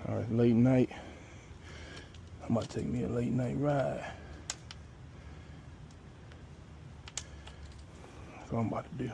All right, late night. I'm about to take me a late night ride. That's what I'm about to do.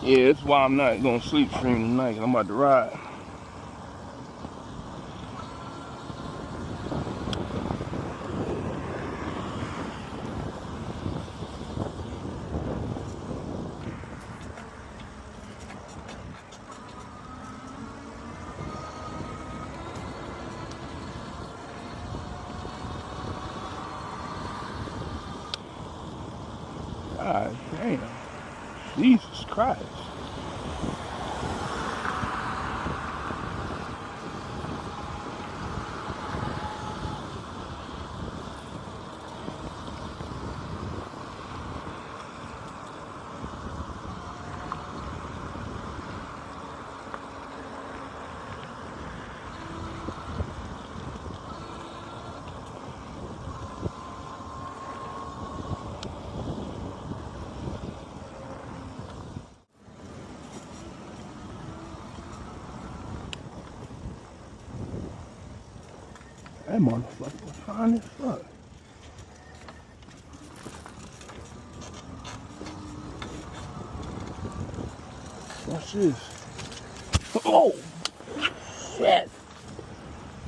Yeah, that's why I'm not gonna sleep stream tonight, 'cause I'm about to ride. God damn. Jesus Christ. That motherfucker was fine as fuck. What's this? Oh, shit.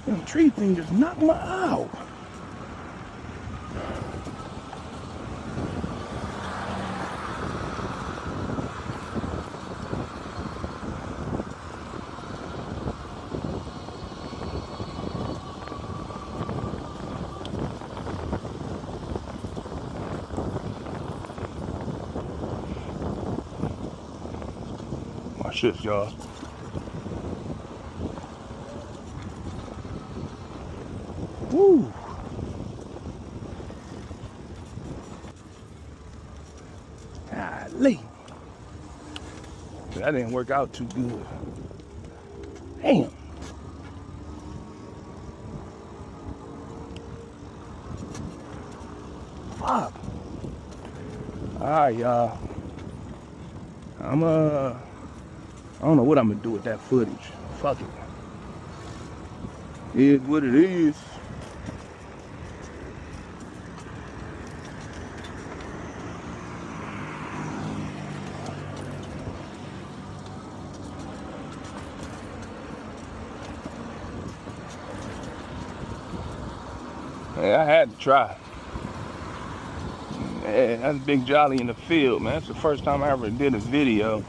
That tree thing just knocked me out. Watch this, y'all. Woo. Golly. That didn't work out too good. Damn. Fuck. Alright, y'all. I don't know what I'm gonna do with that footage. Fuck it. It is what it is. Hey, I had to try. Yeah, that's Big Jolly in the field, man. That's the first time I ever did a video.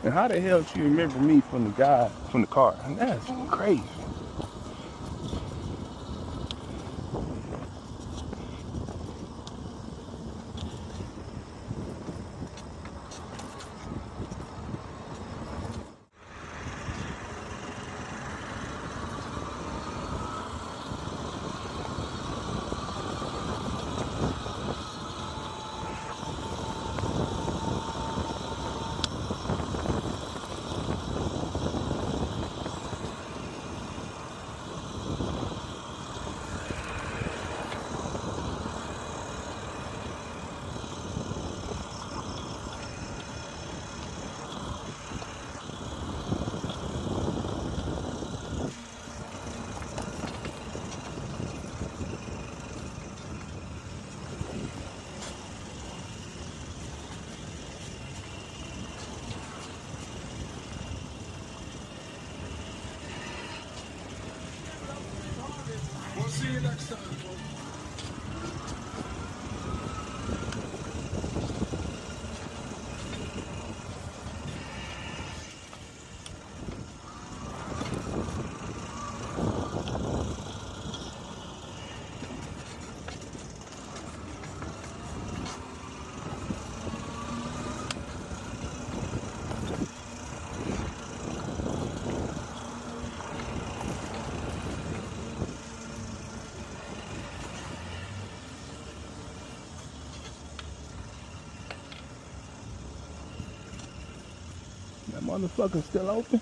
And how the hell do you remember me from the guy from the car? That's crazy. We'll see you next time, folks. That motherfucker's still open?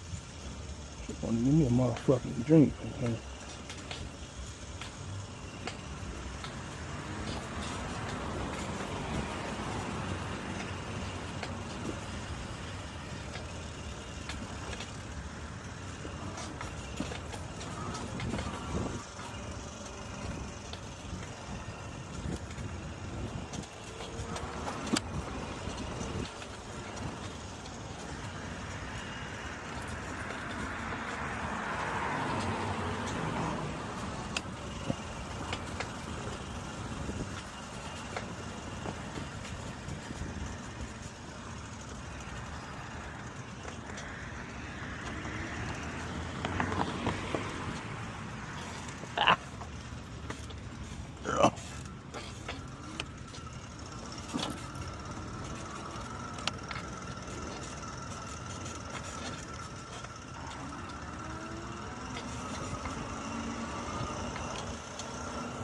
She wanna give me a motherfucking drink. Okay?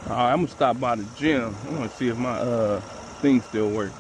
Alright, I'm gonna stop by the gym. I wanna see if my thing still works.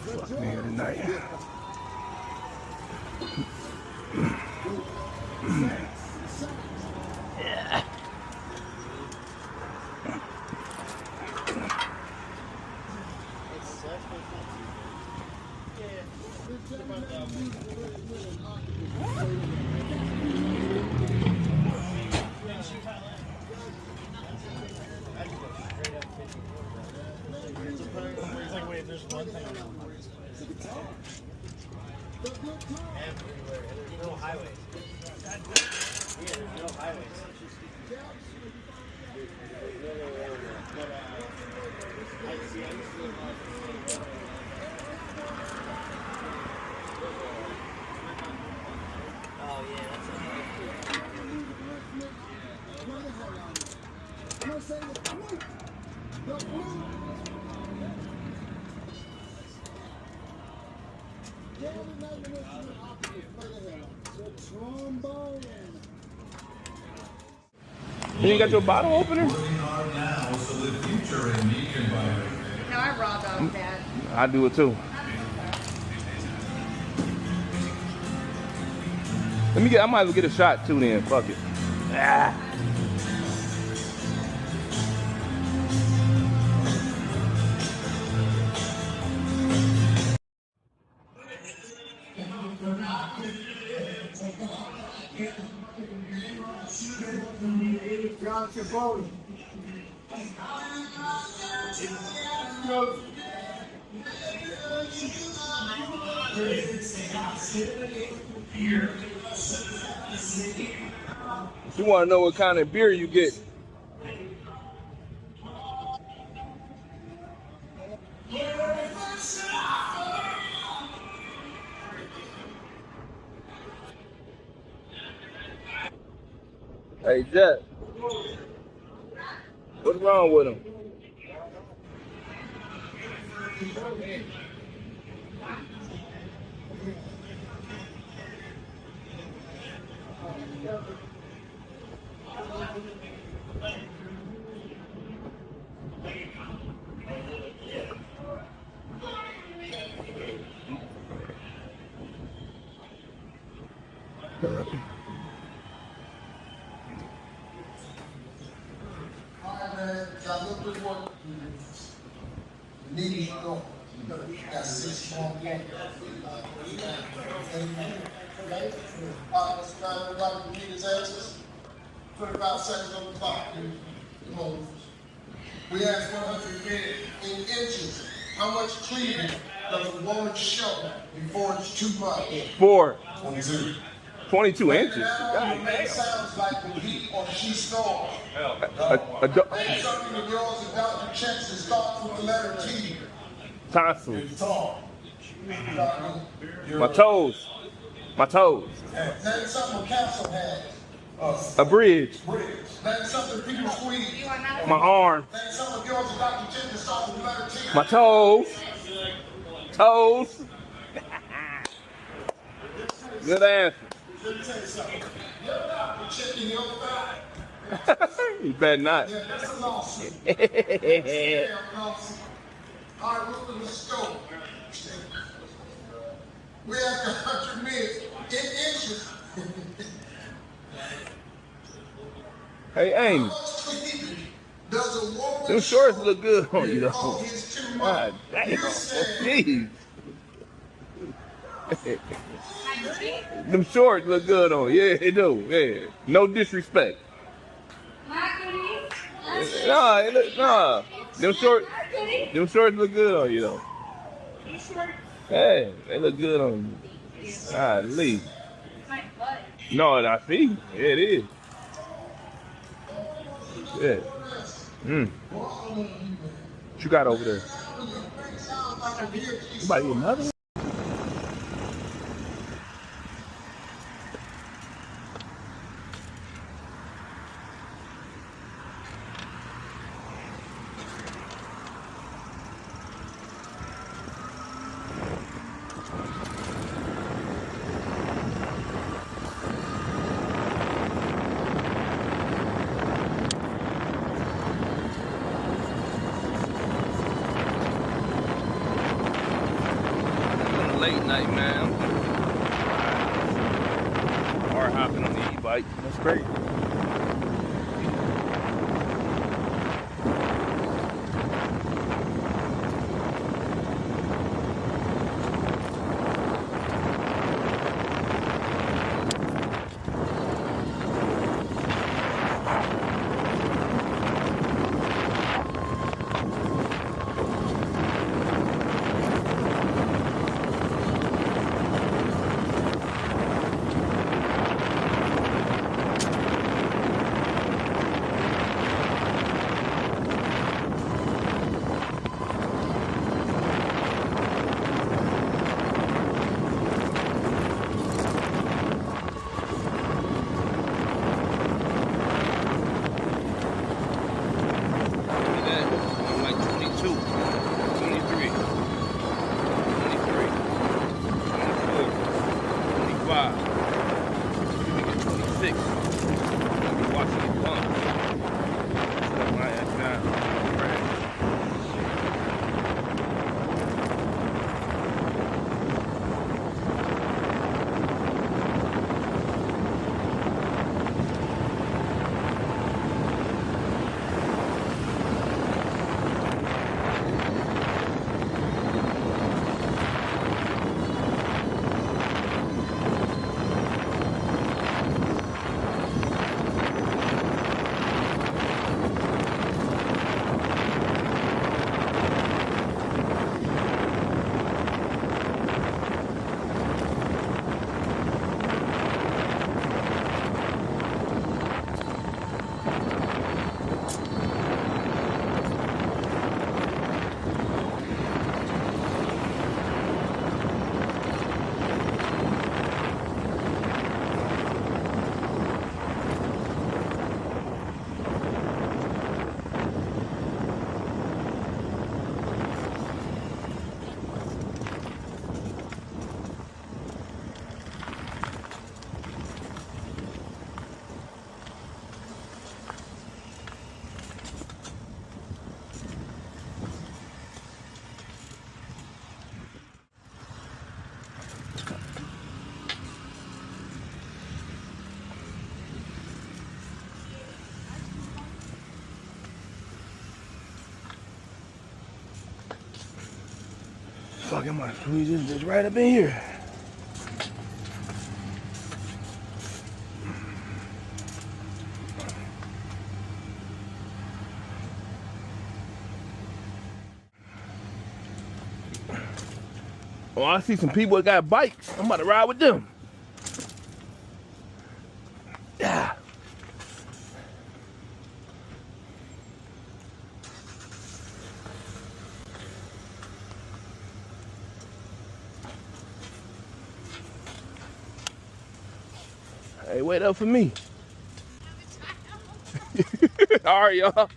Fuck nigga tonight. It's like, wait, there's one thing. Everywhere. There's no highways. Yeah, there's no highways. Oh, yeah, that's You ain't got your bottle opener? Working hard now so the future in me can buy everything. No, I raw dog that. I do it too. I might as well get a shot too then. Fuck it. Ah. You want to know what kind of beer you get? Hey, Jet. What's wrong with him? Got 6 more points. Okay? Let's grab everybody to read his answers. 25 seconds on the clock. We asked 100 men in inches. How much cleavage does a woman show before it's too much? 4. 22. 22 inches. God damn. Sounds like when he or she snores. Name something the girls and doctor checks and starts with the letter T. Tonsils. Tall. My toes. My toes. Name something a capsule has. A bridge. Name something people squeeze. My arm. Name something girls and doctor checks and starts with the letter T. My toes. Toes. Good answer. Let me tell you something. You're not checking your thigh. You better not. Yeah, that's a lawsuit. Damn lawsuit. All right, let's go. We asked 100 men in inches. Hey, How Amy. much cleavage does a woman Them shorts show look good on you, before though. it's too God much? damn. You said Jeez. Them shorts look good on you. Yeah, they do. Yeah. No disrespect. Nah. Them shorts look good on you, though. Hey, they look good on you. Golly. No, I see. Yeah, it is. Yeah. What you got over there? You about to eat another one? Late night, man. Or hopping on the e-bike. That's great. Fuck, I'm gonna squeeze this bitch right up in here. Oh, I see some people that got bikes. I'm about to ride with them. Yeah. Hey, wait up for me. All right, y'all.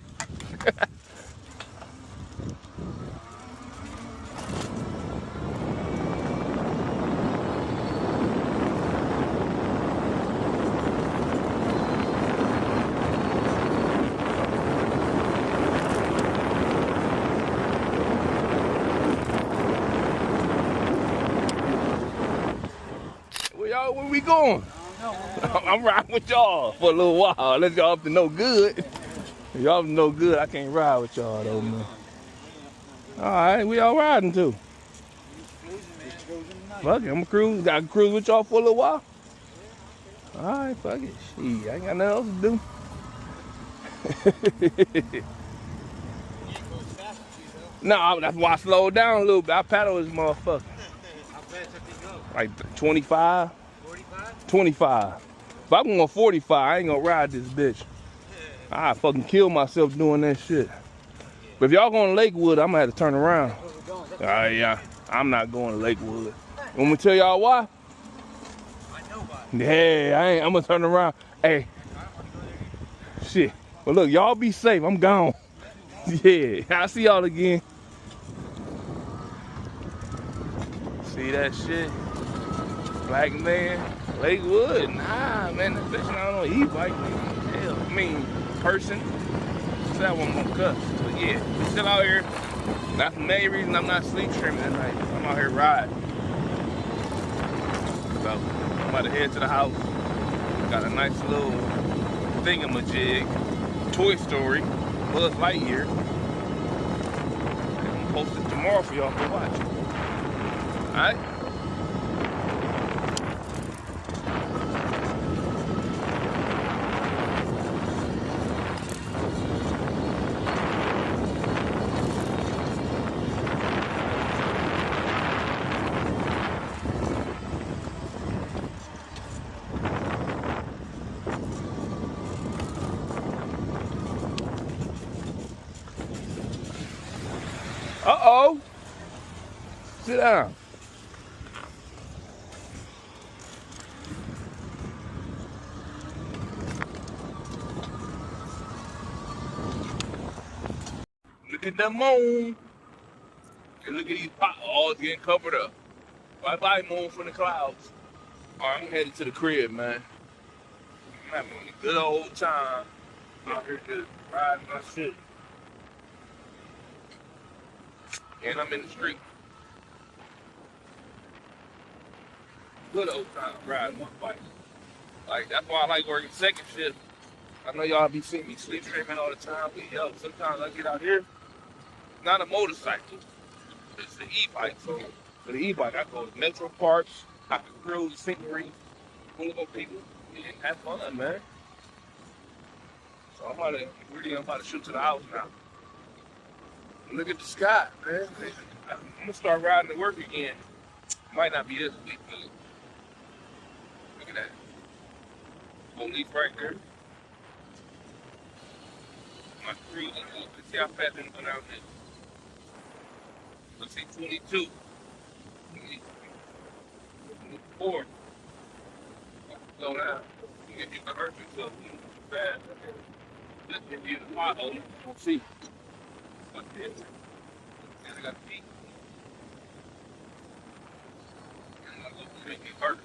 Where we going? I'm riding with y'all for a little while. Unless y'all up to no good. If y'all up to no good, I can't ride with y'all though, man. Alright, we all riding too. Fuck it, I'm gonna cruise. Gotta cruise with y'all for a little while. Alright, fuck it. Shit, I ain't got nothing else to do. No, that's why I slowed down a little bit. I paddle this motherfucker. How fast did you go? Like 25. 45? 25. If I'm going 45, I ain't gonna ride this bitch. I fucking kill myself doing that shit. But if y'all going to Lakewood, I'm gonna have to turn around. Yeah, I'm not going to Lakewood. Want me to tell y'all why? I know why. Yeah, I'm gonna turn around. Hey, shit. But look, y'all be safe. I'm gone. Yeah, I'll see y'all again. See that shit? Black man, Lakewood? Nah, man, that bitch not on an e-bike. Hell, I mean, person. So that one gonna cuss. But yeah, we still out here. That's the main reason I'm not sleep streaming at night. I'm out here riding. So, I'm about to head to the house. Got a nice little thingamajig, Toy Story, Buzz Lightyear. And I'm gonna post it tomorrow for y'all to watch. Alright? Uh-oh. Sit down. Look at the moon. And look at these potholes getting covered up. Bye-bye, moon from the clouds. All right, I'm headed to the crib, man. I'm having a good old time out here just riding my shit. And I'm in the street. Good old time riding my bike. Like, that's why I like working second shift. I know y'all be seeing me sleep streaming all the time, but yo, sometimes I get out here, not a motorcycle, it's the e-bike. So for the e-bike, I go to Metro Parks, I can cruise, scenery, look people, and have fun, man. So I'm about to shoot to the house now. Look at the sky, man. I'm gonna start riding to work again. Might not be this week, but look at that. Police right there. My cruising, let's see how fast I'm going out there. Let's see, 22. 24. Go down. You get you can hurt yourself fast. Just if you the pothole, you won't see. But this, I got feet. And I look to make it hurt.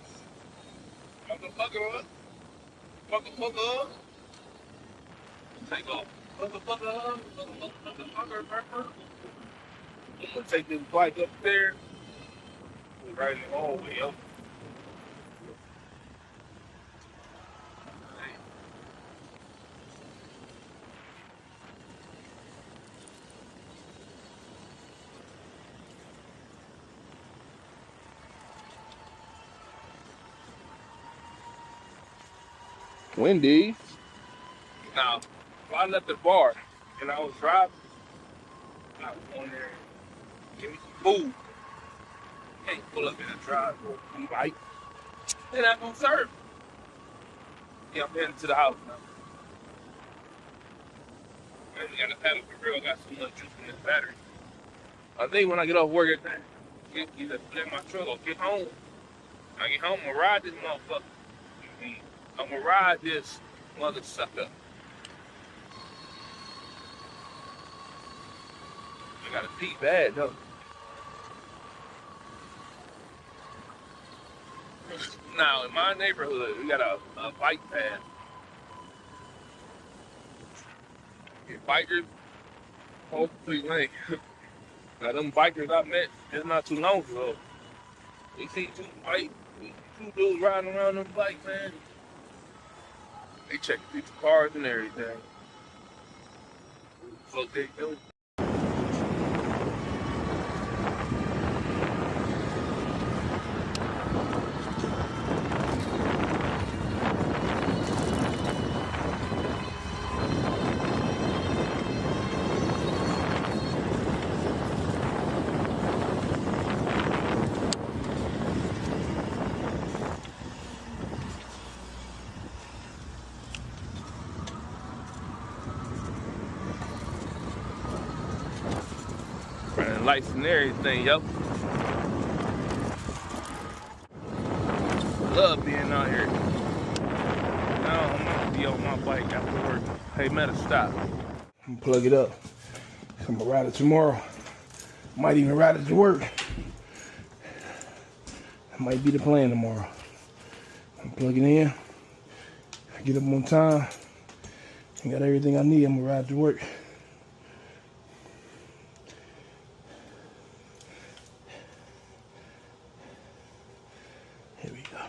Motherfucker up. Motherfucker up. Take off. Motherfucker up. Motherfucker up. I'm gonna take this bike up there. Right in the hallway up. Wendy's. Now, if I left the bar and I was driving, I was going there, give me some food. Can't pull up in a drive or some bite. They're not gonna serve. Yeah, I'm heading to the house now. Man, we got a paddle for real. Got so much juice in this battery. I think when I get off work at night, either put in my truck or get home. When I get home, I'm gonna ride this motherfucker. I'm gonna ride this mother sucker. I gotta pee bad though. Now in my neighborhood, we got a bike path. Get bikers, whole 3 lane. Now them bikers I met just not too long ago. We see two dudes riding around them bikes, man. They checking people's cars and everything. So they do. Running lights and everything, yo. Love being out here. Now I'm gonna be on my bike after work. Hey, Meta, stop. I'm gonna plug it up. I'm gonna ride it tomorrow. Might even ride it to work. That might be the plan tomorrow. I'm plugging in. I get up on time. I got everything I need. I'm gonna ride to work. Here we go.